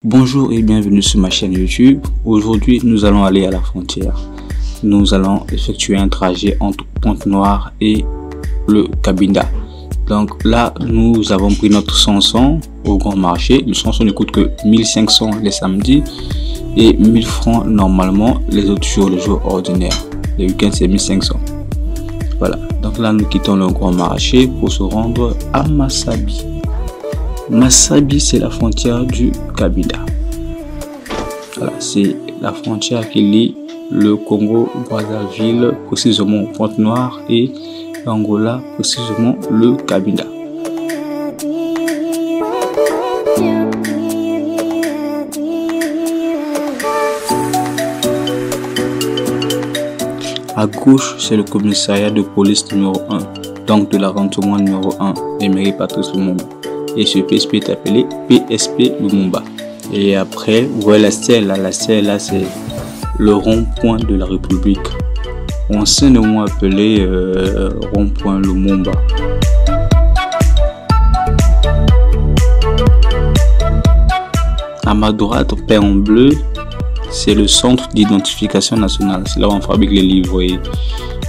Bonjour et bienvenue sur ma chaîne YouTube. Aujourd'hui, nous allons aller à la frontière. Nous allons effectuer un trajet entre Pointe-Noire et le Cabinda. Donc là, nous avons pris notre Sanson au grand marché. Le Sanson ne coûte que 1500 les samedis et 1000 francs normalement les autres jours, les jours ordinaires. Les week-ends, c'est 1500. Voilà. Donc là, nous quittons le grand marché pour se rendre à Massabi. Massabi, c'est la frontière du Cabinda. Voilà, c'est la frontière qui lie le Congo-Brazzaville, précisément Pointe-Noire, et l'Angola, précisément le Cabinda. À gauche, c'est le commissariat de police numéro 1, donc de l'arrondissement numéro 1, Emery Patrice Lumumba. Et ce PSP est appelé PSP Lumumba. Et après, vous voyez la stèle là c'est le rond-point de la République, anciennement appelé rond-point Lumumba. À ma droite, peint en bleu, c'est le centre d'identification nationale. C'est là où on fabrique les livrets,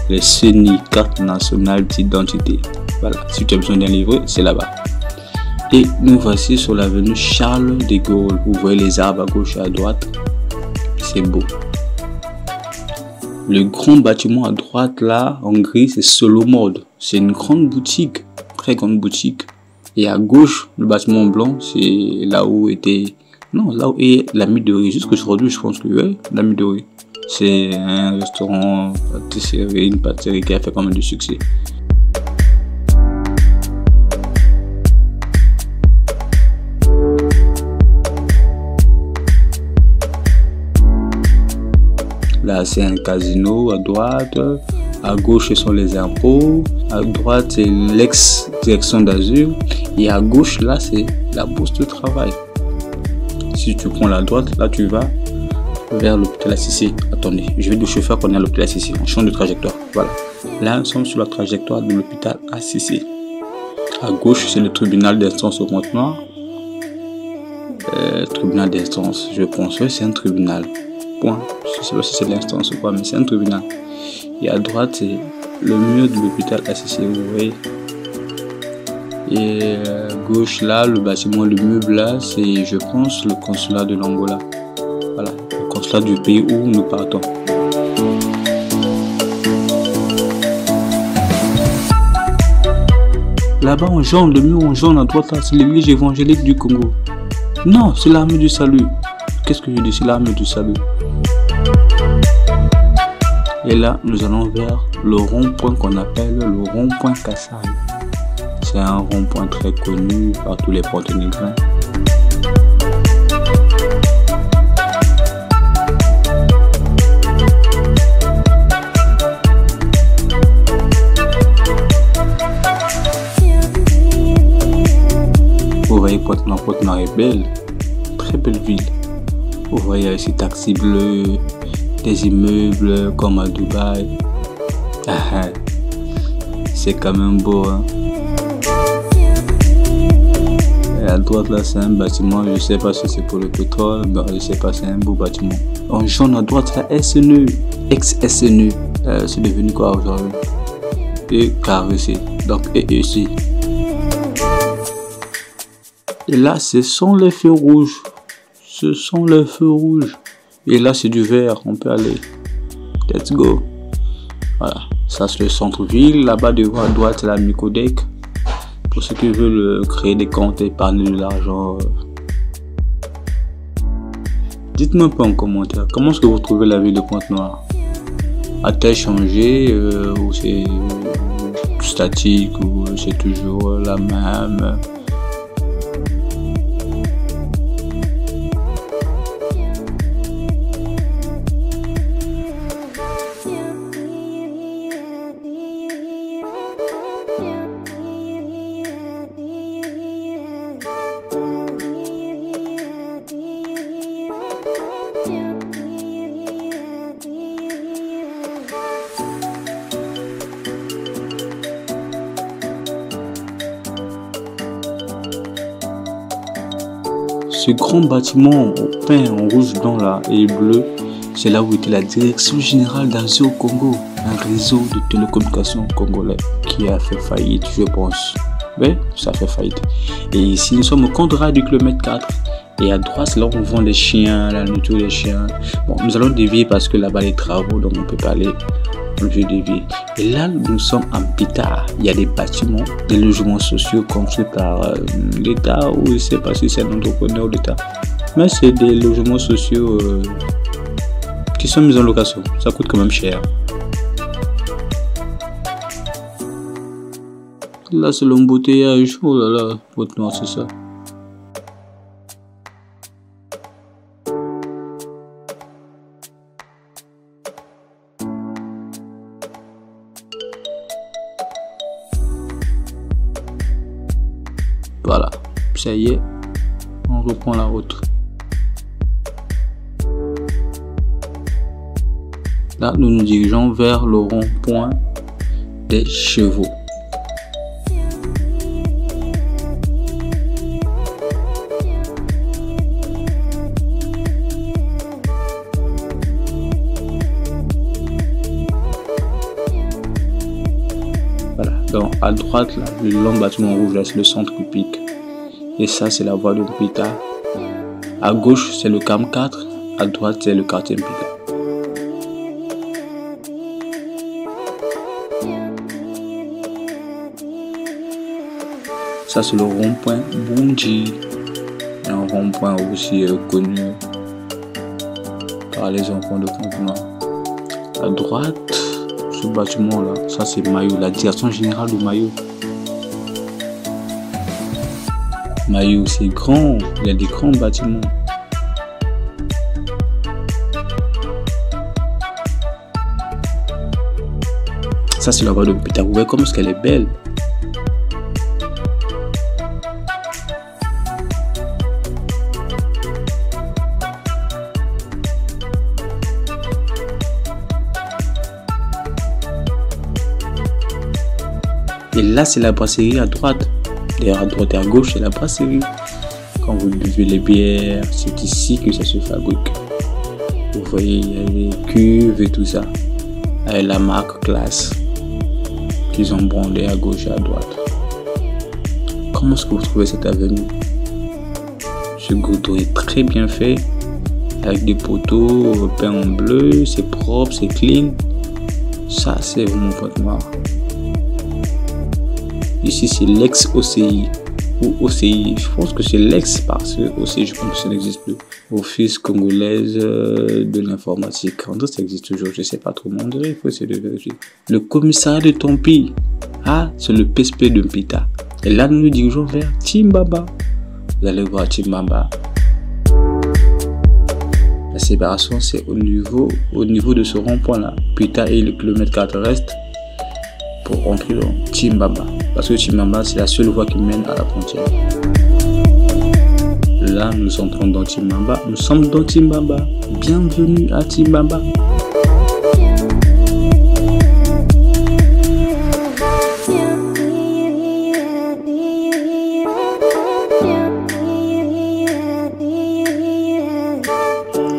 les CENI, carte nationale d'identité. Voilà, si tu as besoin d'un livret, c'est là-bas. Et nous voici sur l'avenue Charles de Gaulle. Vous voyez les arbres à gauche et à droite. C'est beau. Le grand bâtiment à droite là, en gris, c'est Solomode. C'est une grande boutique, très grande boutique. Et à gauche, le bâtiment blanc, c'est là où était... Non, là où est l'Ami de riz. Jusqu'aujourd'hui, je pense que oui, l'Ami de riz. C'est un restaurant, une pâtisserie qui a fait quand même du succès. Là, c'est un casino à droite. À gauche, ce sont les impôts. À droite, c'est l'ex-direction d'Azur. Et à gauche, là, c'est la bourse de travail. Si tu prends la droite, là, tu vas vers l'hôpital Assisi. Attendez, je vais du chauffeur qu'on est à l'hôpital Assisi. On change de trajectoire. Voilà. Là, nous sommes sur la trajectoire de l'hôpital Assisi. À gauche, c'est le tribunal d'instance au Pointe-Noire. Tribunal d'instance, je pense que c'est un tribunal. Point. Je ne sais pas si c'est l'instance ou pas, mais c'est un tribunal. Et à droite, c'est le mur de l'hôpital Assisi, vous voyez. Et à gauche, là, le bâtiment, le meuble, là, c'est, je pense, le consulat de l'Angola. Voilà, le consulat du pays où nous partons. Là-bas, en jaune, le mur en jaune à droite, là, c'est l'église évangélique du Congo. Non, c'est l'armée du salut. Qu'est-ce que je dis? C'est l'armée du salut. Et là, nous allons vers le rond-point qu'on appelle le rond-point Kassai. C'est un rond-point très connu par tous les Porto-Négrins. Vous voyez, Pointe-Noire est belle, très belle ville. Vous voyez ici taxi bleu, des immeubles comme à Dubaï. C'est quand même beau, hein? Et à droite là, c'est un bâtiment, je sais pas si c'est pour le pétrole, ben, je sais pas, c'est un beau bâtiment. En jaune à droite, là, SNE, ex-SNE, c'est devenu quoi aujourd'hui? Et carré, donc EEC. Et là, ce sont les feux rouges. Ce sont les feux rouges. Et là, c'est du vert. On peut aller. Let's go. Voilà. Ça, c'est le centre-ville. Là-bas, devant à droite, c'est la Micodec. Pour ceux qui veulent créer des comptes et épargner de l'argent. Dites-moi un peu en commentaire. Comment est-ce que vous trouvez la ville de Pointe-Noire? A-t-elle changé ou c'est statique ou c'est toujours la même? Ce grand bâtiment peint en rouge, blanc là, et bleu, c'est là où était la direction générale d'Azur au Congo, un réseau de télécommunications congolais qui a fait faillite, je pense. Oui, ça fait faillite. Et ici, nous sommes au contrat du kilomètre 4. Et à droite, c'est là où on vend les chiens, la nourriture des chiens. Bon, nous allons dévier parce que là-bas, les travaux, donc on ne peut pas aller. Je dévie. Et là, nous sommes en Pita. Il y a des bâtiments, des logements sociaux construits par l'État, ou je ne sais pas si c'est un entrepreneur d'État. Mais c'est des logements sociaux qui sont mis en location. Ça coûte quand même cher. Là, c'est l'embouteillage. Oh là là, votre noir, c'est ça. Voilà, ça y est, on reprend la route. Là, nous nous dirigeons vers le rond-point des chevaux. Voilà, donc à droite, là, le long bâtiment rouge, là, c'est le centre hippique. Et ça, c'est la voie de Mpita. À gauche, c'est le CAM 4. À droite, c'est le quartier Mpita. Ça, c'est le rond-point Bunji. Un rond-point aussi connu par les enfants de Pointe-Noire. À droite, ce bâtiment-là, ça, c'est Mayo, la direction générale de Mayo. Mayo, c'est grand, il y a des grands bâtiments. Ça, c'est la voie de Mpita. Vous voyez comme est-ce qu'elle est belle. Et là, c'est la brasserie à droite. D'ailleurs, à droite et à gauche, c'est la brasserie. Quand vous buvez les bières, c'est ici que ça se fabrique. Vous voyez, il y a les cuves et tout ça. Avec la marque Classe qu'ils ont brandé à gauche et à droite. Comment est-ce que vous trouvez cette avenue? Ce goudron est très bien fait. Avec des poteaux peints en bleu. C'est propre, c'est clean. Ça, c'est vraiment Pointe-Noire. Ici, c'est l'ex-OCI ou OCI. Je pense que c'est l'ex parce que OCI, je pense que ça n'existe plus. Office congolaise de l'informatique. En tout cas, ça existe toujours. Je ne sais pas trop. On dirait il faut essayer de vérifier. Le commissariat de Tompi. Ah, c'est le PSP de Mpita. Et là, nous nous dirigeons vers Timbaba. Vous allez voir Timbaba. La séparation, c'est au niveau de ce rond-point-là. Mpita et le kilomètre 4 restent pour rentrer dans Timbaba. Parce que Timbaba, c'est la seule voie qui mène à la frontière. Là, nous entrons dans Timbaba. Nous sommes dans Timbaba. Bienvenue à Timbaba.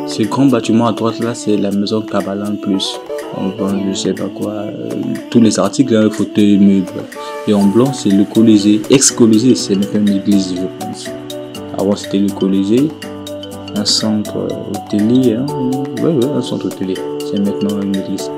Ce grand bâtiment à droite là, c'est la maison Kabalan Plus. En blanc, je sais pas quoi. Tous les articles, hein, fauteuils, meubles. Et en blanc, c'est le Colisée. Ex-Colisée, c'est même une église, je pense. Avant, c'était le Colisée. Un centre hôtelier. Hein. Ouais, un centre hôtelier. C'est maintenant une église.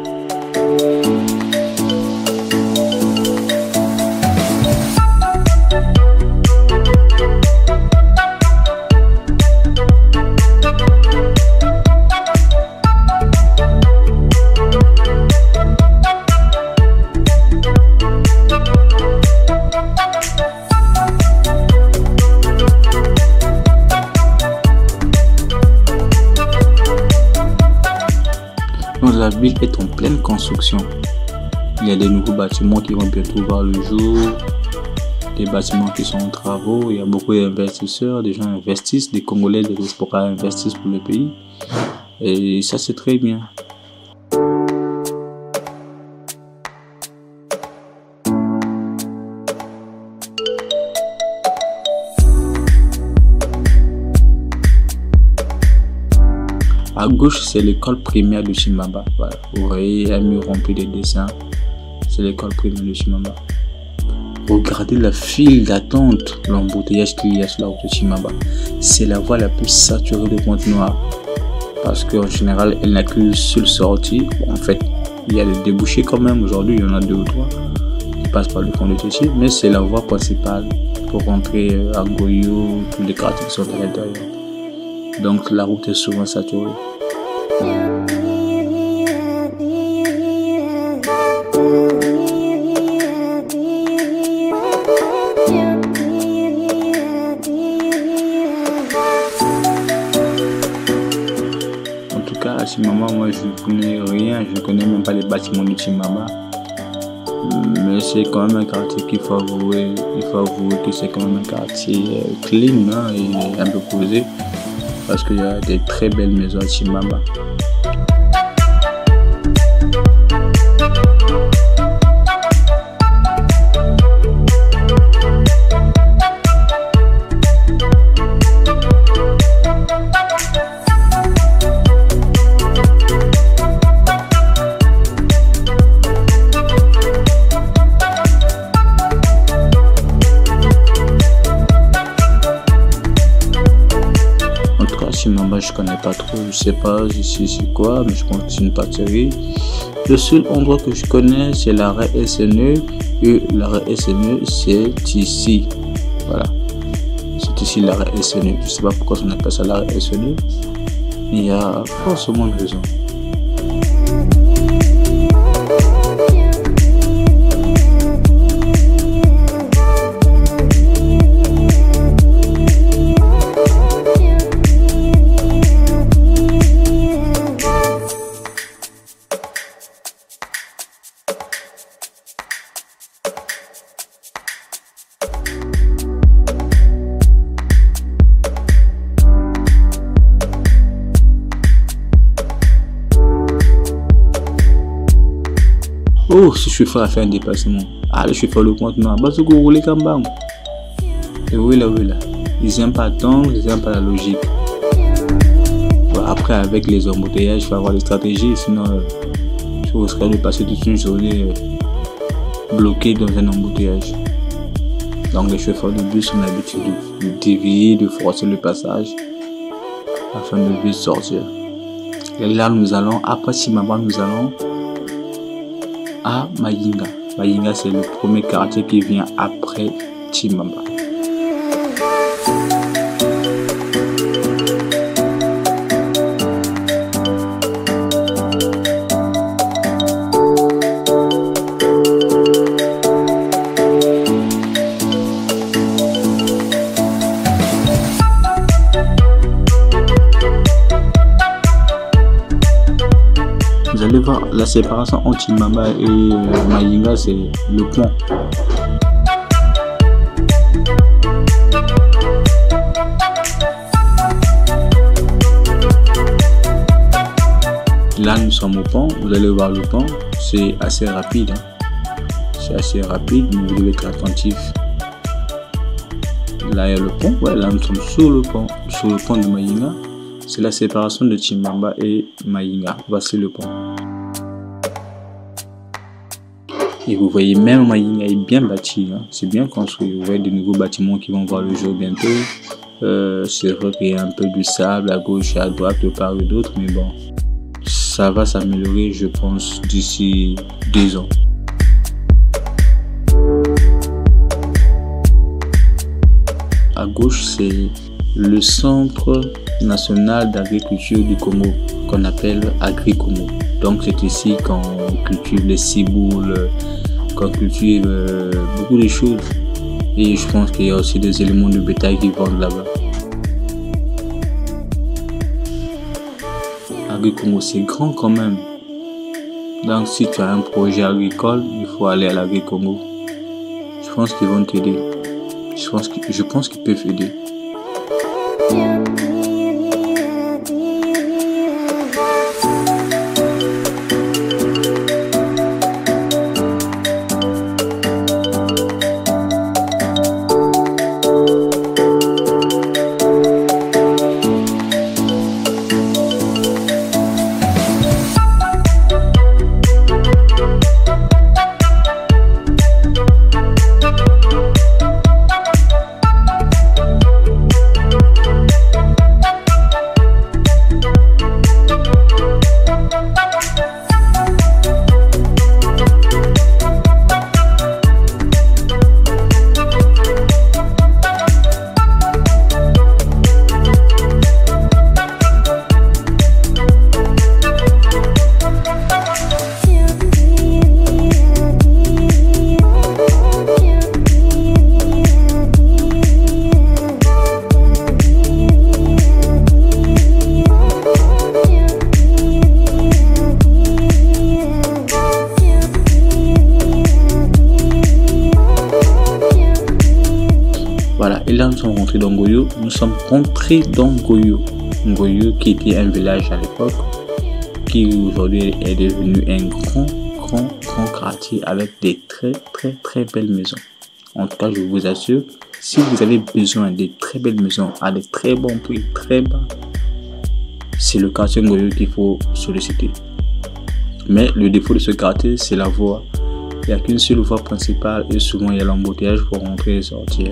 La ville est en pleine construction. Il y a des nouveaux bâtiments qui vont bientôt voir le jour, des bâtiments qui sont en travaux. Il y a beaucoup d'investisseurs, des gens investissent, des Congolais, des diasporas investissent pour le pays. Et ça, c'est très bien. À gauche, c'est l'école primaire de Chimamba. Voilà. Vous voyez un mur rempli de dessins. C'est l'école primaire de Chimamba. Regardez la file d'attente, l'embouteillage qu'il y a sur la route de Chimamba. C'est la voie la plus saturée de Pointe-Noire. Parce qu'en général, elle n'a qu'une seule sortie. En fait, il y a des débouchés quand même. Aujourd'hui, il y en a 2 ou 3 qui passent par le fond de Téchi. Mais c'est la voie principale pour rentrer à Goyo, tous les quartiers qui sont à l'intérieur. Donc la route est souvent saturée. En tout cas, à Chimamba, moi je ne connais rien, je ne connais même pas les bâtiments de Chimamba. Mais c'est quand même un quartier qu'il faut avouer, que c'est quand même un quartier clean, hein, et un peu posé. Parce qu'il y a des très belles maisons à Chimamba. Chimamba, je connais pas trop, je sais pas ici c'est quoi, mais je pense que c'est une pâtisserie. Le seul endroit que je connais, c'est l'arrêt SNE, et l'arrêt SNE, c'est ici. Voilà, c'est ici l'arrêt SNE. Je sais pas pourquoi on appelle ça l'arrêt SNE, il y a forcément une raison. Oh, ce chauffeur a fait un déplacement. Ah, le chauffeur le compte non. Bah, ce que vous roulez comme bang. Et oui là. Ils n'aiment pas attendre, ils n'aiment pas la logique. Bah, après, avec les embouteillages, il faut avoir des stratégies. Sinon, tu risquerais de passer toute une journée bloqué dans un embouteillage. Donc, les chauffeurs de bus ont l'habitude de dévier, de forcer le passage afin de vite sortir. Et là, nous allons, après Chimamba, nous allons à Mayinga. Mayinga, c'est le premier quartier qui vient après Chimamba. Vous allez voir la séparation entre Chimamba et Mayinga, c'est le pont. Là, nous sommes au pont. Vous allez voir le pont. C'est assez rapide. C'est assez rapide, mais vous devez être attentif. Là, il y a le pont. Ouais, là, nous sommes sur le pont de Mayinga. C'est la séparation de Chimamba et Mayinga. Voici le pont. Et vous voyez, même Mayinga est bien bâti. Hein. C'est bien construit. Vous voyez de nouveaux bâtiments qui vont voir le jour bientôt. C'est vrai qu'il y a un peu du sable à gauche et à droite de part et d'autre. Mais bon, ça va s'améliorer, je pense, d'ici 2 ans. À gauche, c'est le Centre national d'agriculture du Congo, qu'on appelle Agri-Congo. Donc c'est ici qu'on cultive les ciboules, qu'on cultive beaucoup de choses. Et je pense qu'il y a aussi des éléments de bétail qui vendent là-bas. Agri-Congo, c'est grand quand même. Donc si tu as un projet agricole, il faut aller à l'Agri-Congo. Je pense qu'ils vont t'aider. Je pense qu'ils peuvent aider. rentrés dans Ngoyo, nous sommes rentrés dans Ngoyo. Ngoyo qui était un village à l'époque, qui aujourd'hui est devenu un grand quartier avec des très belles maisons. En tout cas, je vous assure, si vous avez besoin de très belles maisons à des très bons prix, très bas, c'est le quartier Ngoyo qu'il faut solliciter. Mais le défaut de ce quartier, c'est la voie. Il n'y a qu'une seule voie principale et souvent il y a l'embouteillage pour rentrer et sortir.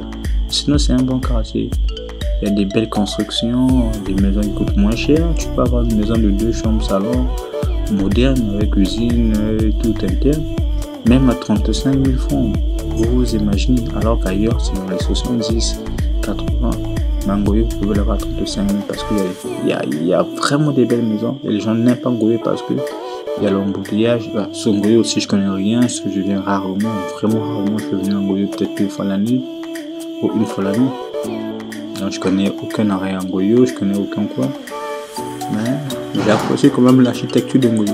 Sinon, c'est un bon quartier. Il y a des belles constructions, des maisons qui coûtent moins cher. Tu peux avoir une maison de 2 chambres, salon, moderne, avec cuisine, tout interne. Même à 35 000 francs. Vous imaginez, alors qu'ailleurs, c'est dans les 70, 80. Ngoyo, vous pouvez l'avoir à 35 000 parce qu'il y a vraiment des belles maisons. Et les gens n'aiment pas Ngoyo parce que il y a l'embouteillage. Sur Ngoyo aussi, je connais rien, parce que je viens rarement, vraiment rarement. Je peux venir à Ngoyo peut-être 2 fois l'année ou 1 fois l'année. Donc, je connais aucun arrêt à Ngoyo, je connais aucun coin. Mais j'ai apprécié quand même l'architecture de Ngoyo.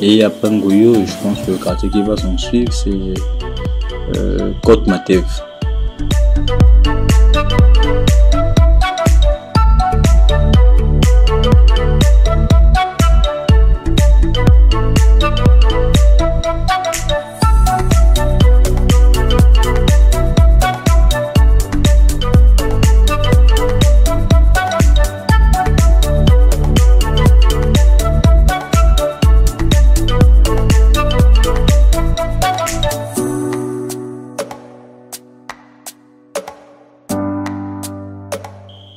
Et après Ngoyo, je pense que le quartier qui va s'en suivre, c'est Côte Matev.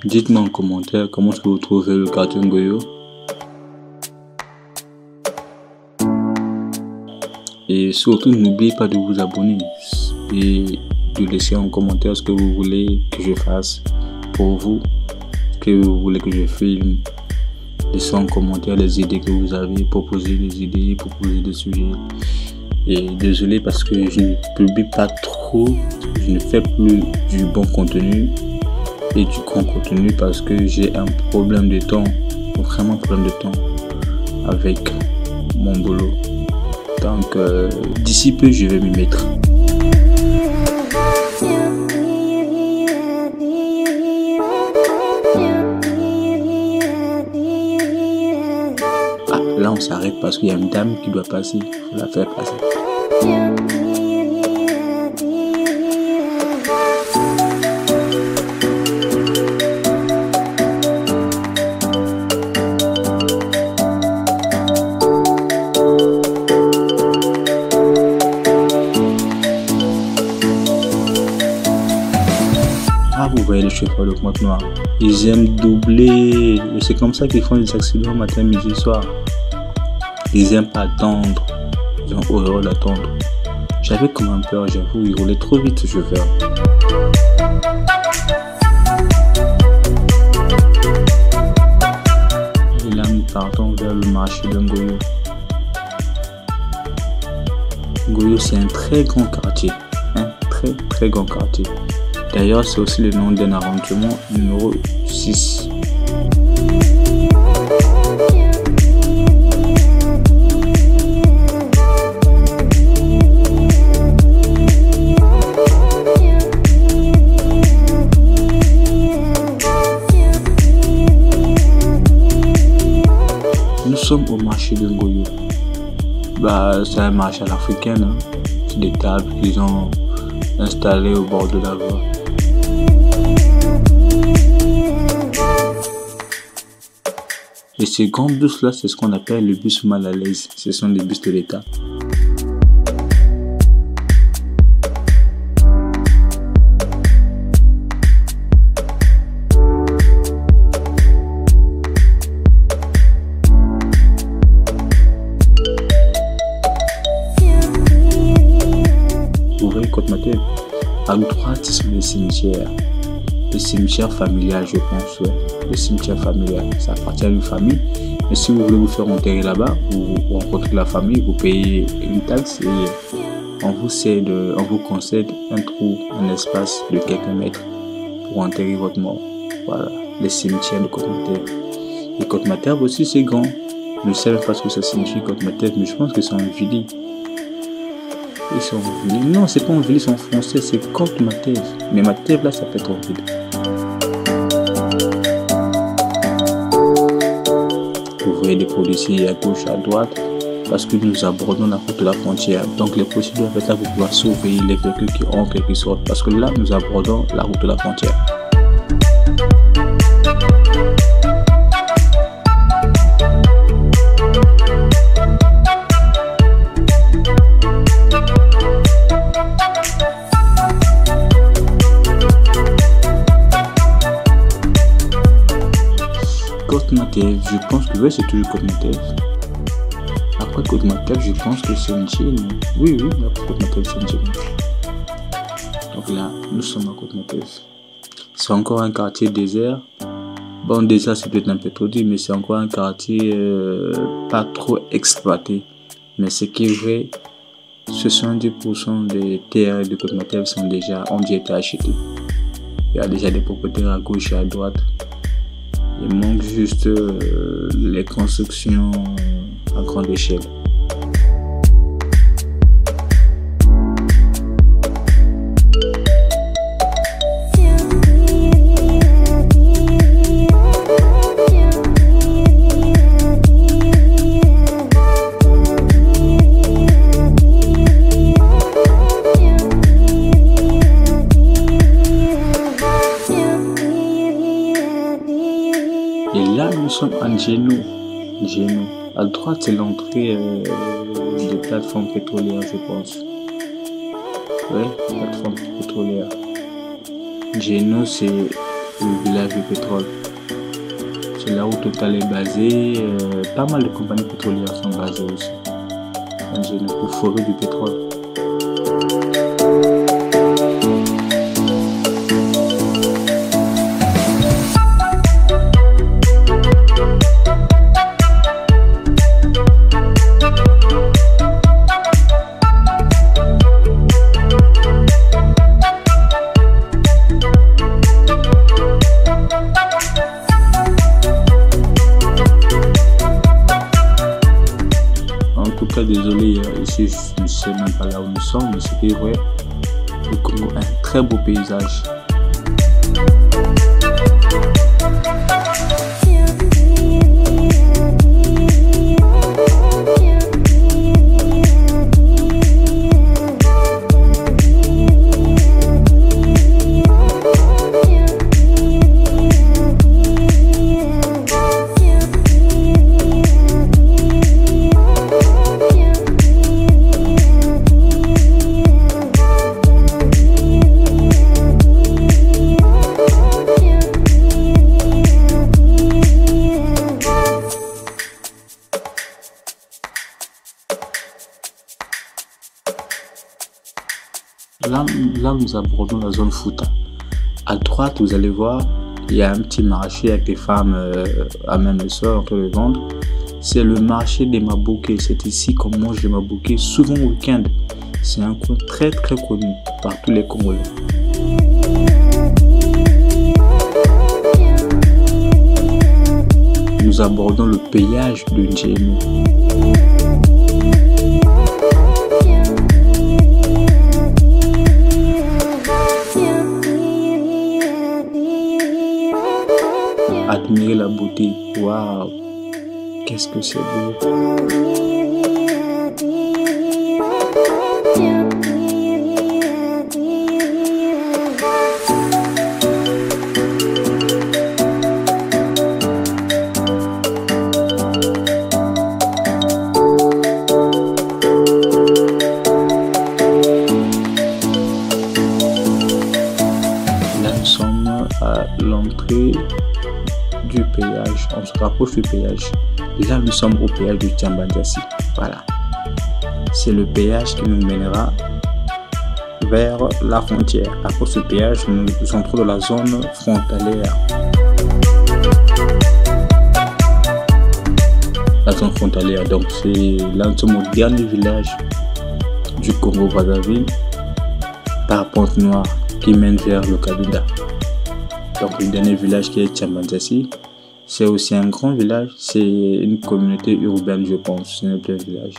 Dites-moi en commentaire comment est-ce que vous trouvez le quartier Ngoyo. Et surtout, n'oubliez pas de vous abonner et de laisser en commentaire ce que vous voulez que je fasse pour vous, ce que vous voulez que je filme. Laissez en commentaire les idées que vous avez, proposez des idées, proposez des sujets. Et désolé parce que je ne publie pas trop, je ne fais plus du bon contenu et du grand contenu parce que j'ai un problème de temps, vraiment un problème de temps avec mon boulot. Donc d'ici peu je vais m'y mettre. Ah, là on s'arrête parce qu'il y a une dame qui doit passer, il faut la faire passer. Vous voyez les chauffeurs de Pointe-Noire, ils aiment doubler et c'est comme ça qu'ils font des accidents matin, midi, soir. Ils aiment pas attendre, ils ont horreur d'attendre. J'avais comme un peur, j'avoue, ils roulaient trop vite ce chauffeur. Et là nous partons vers le marché de Ngoyo. Ngoyo c'est un très grand quartier, un très grand quartier. D'ailleurs, c'est aussi le nom d'un arrondissement numéro 6. Nous sommes au marché de Ngoyo. C'est un marché à l'africaine. Hein. C'est des tables qu'ils ont installées au bord de la voie. Et ces grands bus là, c'est ce qu'on appelle le bus mal à l'aise. Ce sont des bus de l'État. Vous voyez Côte Matev. À droite, ce sont les cimetières. Le cimetière familial, je pense, ouais. Le cimetière familial, ça appartient à une famille. Et si vous voulez vous faire enterrer là-bas, vous rencontrez la famille, vous payez une taxe et on vous concède un trou, un espace de quelques mètres pour enterrer votre mort. Voilà, les cimetières de Côte Matev. Et Côte-Matève aussi, c'est grand. Je ne sais même pas ce que ça signifie Côte-Matève, mais je pense que c'est en Vili. Ils sont en Vili. Non, c'est pas en Vili, c'est en français, c'est Côte-Matève. Mais Matève, là, ça peut être en Vili. Vous voyez des policiers à gauche, à droite, parce que nous abordons la route de la frontière. Donc les policiers doivent être là pour pouvoir surveiller les véhicules qui entrent et qui sortent, parce que là, nous abordons la route de la frontière. Côte-Matève, je pense que oui, c'est toujours Côte-Matève. Après Côte-Matève, je pense que c'est N'Djéné. Oui, après Côte-Matève, c'est N'Djéné. Donc là, nous sommes à Côte-Matève. C'est encore un quartier désert. Bon, désert, c'est peut-être un peu trop dit, mais c'est encore un quartier pas trop exploité. Mais ce qui est vrai, 70% des terres de Côte-Matève ont déjà été achetées. Il y a déjà des propriétaires à gauche et à droite. Il manque juste les constructions à grande échelle. Et là, nous sommes à N'Djéné. À droite, c'est l'entrée de plateforme pétrolière, je pense. Oui, plateforme pétrolière. N'Djéné, c'est le village du pétrole. C'est là où Total est basé. Pas mal de compagnies pétrolières sont basées aussi. N'Djéné, pour forer du pétrole. Désolé, ici je ne sais même pas là où nous sommes, mais c'est vrai, le Congo a un très beau paysage. Là, nous abordons la zone Fouta. À droite, vous allez voir, il y a un petit marché avec les femmes à même le sol en train de vendre. C'est le marché des Mabouké. C'est ici qu'on mange les Mabouké, souvent au week-end. C'est un coin très connu par tous les Congolais. Nous abordons le péage de N'Djéné. Admirez la beauté. Waouh, qu'est-ce que c'est beau. Là, nous sommes à l'entrée du péage, on se rapproche du péage. Là, nous sommes au péage du Tiambandjassi. Voilà, c'est le péage qui nous mènera vers la frontière. Après ce péage, nous entrons dans la zone frontalière. La zone frontalière, donc c'est là nous sommes au dernier village du Congo-Brazzaville par Pointe-Noire qui mène vers le Cabinda. Donc le dernier village qui est Tiambandjassi, C'est aussi un grand village, c'est une communauté urbaine, je pense, ce n'est pas un village.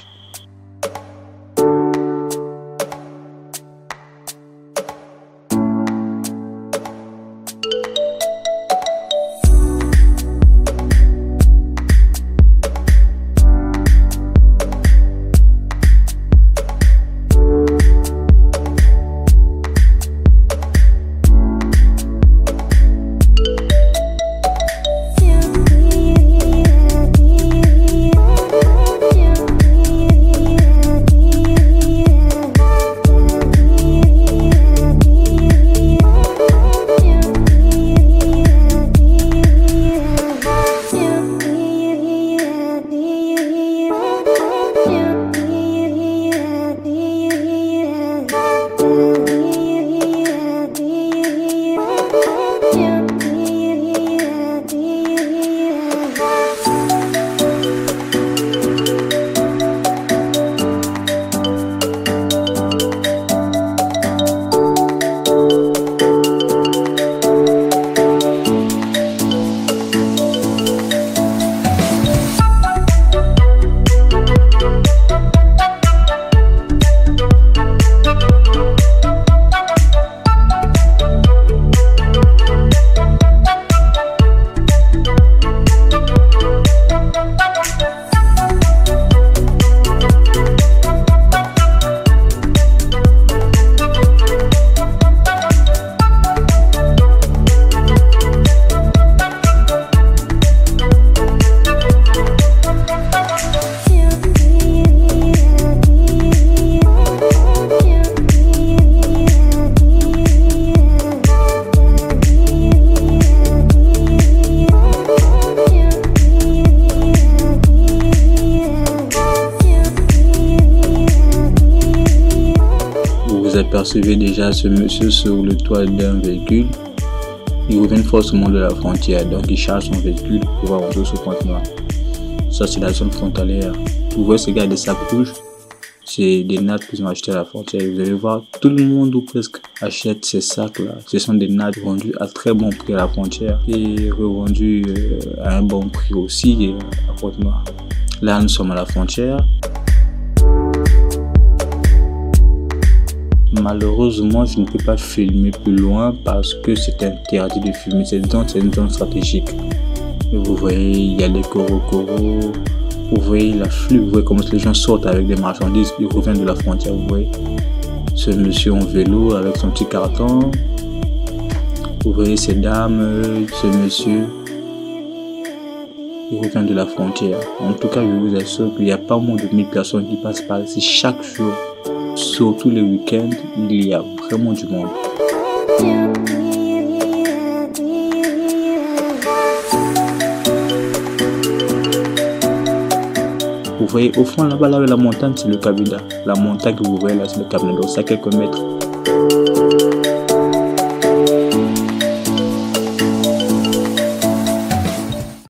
Vous apercevez déjà ce monsieur sur le toit d'un véhicule. Il revient forcément de la frontière, donc il charge son véhicule pour pouvoir rentrer sur Pointe-Noire. Ça, c'est la zone frontalière. Vous voyez ce gars des sacs rouges, c'est des nattes qu'ils ont achetées à la frontière. Vous allez voir, tout le monde ou presque achète ces sacs-là. Ce sont des nattes vendues à très bon prix à la frontière et revendues à un bon prix aussi à Pointe-Noire. Là, nous sommes à la frontière. Malheureusement, je ne peux pas filmer plus loin parce que c'est interdit de filmer. C'est une zone stratégique. Et vous voyez, il y a des coraux. Vous voyez l'afflux, vous voyez comment les gens sortent avec des marchandises. Ils reviennent de la frontière, vous voyez. Ce monsieur en vélo avec son petit carton. Vous voyez ces dames, ce monsieur. Il revient de la frontière. En tout cas, je vous assure qu'il n'y a pas moins de 1000 personnes qui passent par ici chaque jour. Surtout les week-ends, il y a vraiment du monde. Vous voyez au fond là-bas, là, la montagne, c'est le Cabinda. La montagne que vous voyez là, c'est le Cabinda. Donc c'est à quelques mètres.